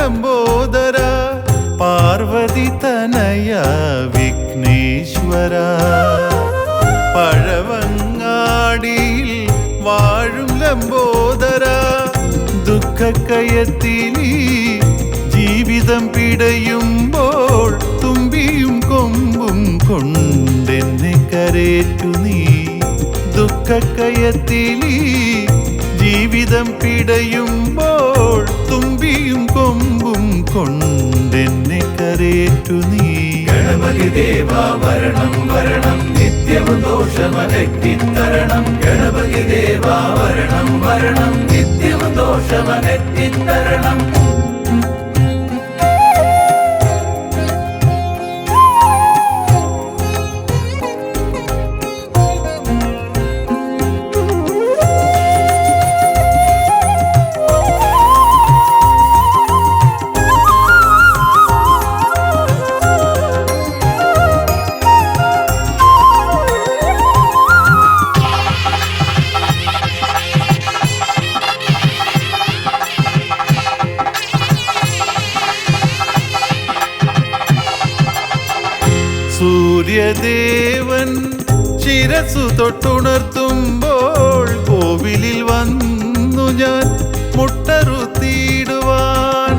ലംബോദര പാർവതി തനയ വിഘ്നേശ്വര പഴവങ്ങാടിയിൽ വാഴും ലംബോദര ദുഃഖക്കയത്തിലീ ജീവിതം പിടയുമ്പോൾ തുമ്പിയും കൊമ്പും കൊണ്ടെന്നെ കരേറ്റു നീ ദുഃഖക്കയത്തിലീ ജീവിതം പിടയുമ്പോൾ തുമ്പിയും കൊമ്പും കൊണ്ടെന്നെ കരേറ്റു നീ ഗണപതി ദേവാ വരണം വരണം നിത്യവും ദോഷമകറ്റിത്തരണം ഗണപതി ദേവാ വരണം വരണം നിത്യവും ദോഷമകറ്റിത്തരണം സൂര്യദേവൻ ശിരസു തൊട്ടുണർത്തുമ്പോൾ കോവിലിൽ വന്നു ഞാൻ മുട്ടറുത്തിയിടുവാൻ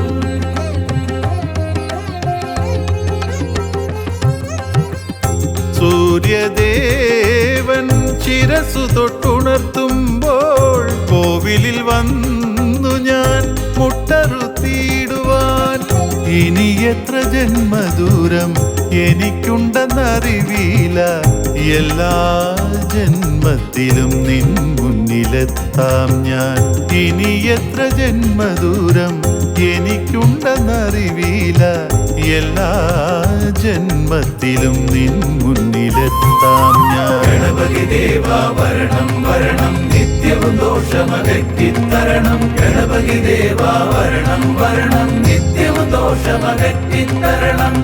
സൂര്യദേവൻ ശിരസു തൊട്ടുണർത്തുമ്പോൾ കോവിലിൽ വന്നു ഞാൻ മുട്ടറുത്തിയിടുവാൻ ഇനി എത്ര ജന്മദൂരം എനിക്കുണ്ടെന്നറിവില്ല എല്ലാ ജന്മത്തിലും നിൻ മുന്നിലെത്താം ഞാൻ ഇനി എത്ര ജന്മദൂരം എനിക്കുണ്ടെന്നറിവില്ല എല്ലാ ജന്മത്തിലും നിൻ മുന്നിലെത്താം ഞാൻ ഗണപതി ദേവാ വരണം വരണം നിത്യവും ദോഷമകറ്റിത്തരണം ഗണപതി ദേവാ വരണം വരണം നിത്യവും ദോഷമകറ്റിത്തരണം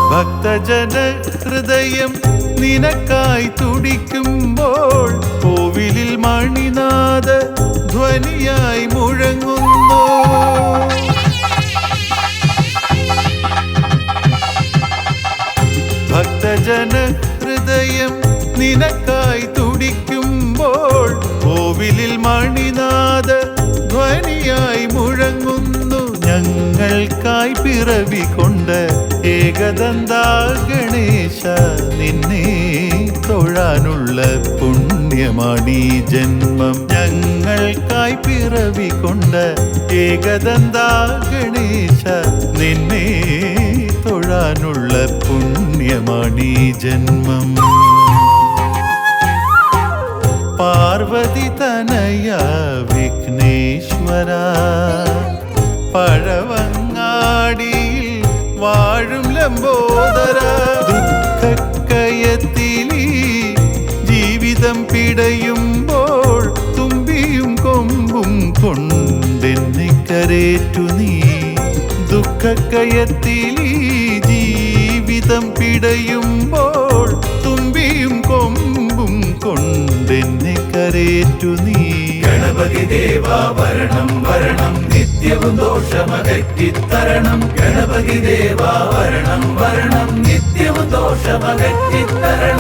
ഭക്തജന ഹൃദയം നിനക്കായി തുടിക്കുമ്പോൾ കോവിലിൽ മണിനാഥ ധ്വനിയായി മുഴങ്ങുന്നു ഭക്തജന ഹൃദയം നിനക്കായി തുടിക്കുമ്പോൾ കോവിലിൽ മണിനാഥ ധ്വനിയായി മുഴങ്ങുന്നു ഞങ്ങൾക്കായി പിറവികൊണ്ട് ഏകദന്താ ഗണേശ നിന്നെ തൊഴാനുള്ള പുണ്യമാണീ ജന്മം ഞങ്ങൾക്കായി പിറവികൊണ്ട് ഏകദന്താ ഗണേശ നിന്നെ തൊഴാനുള്ള പുണ്യമാണീ ജന്മം പാർവതി തനയ വിഘ്നേശ്വര പഴവങ്ങാടിയിൽ വാഴും ലംബോദര ദുഃഖക്കയത്തിലീ ജീവിതം പിടയുമ്പോൾ തുമ്പിയും കൊമ്പും കൊണ്ടെന്നെ കരേറ്റു നീ ദുഃഖക്കയത്തിലീ ജീവിതം പിടയുമ്പോൾ തുമ്പിയും കൊമ്പും കൊണ്ടെന്നെ കരേറ്റു നീ ഗണപതി ദേവാ വരണം വരണം നിത്യവും ദോഷമകറ്റിത്തരണം ഗണപതി ദേവാ വരണം വരണം നിത്യവും ദോഷമകറ്റിത്തരണം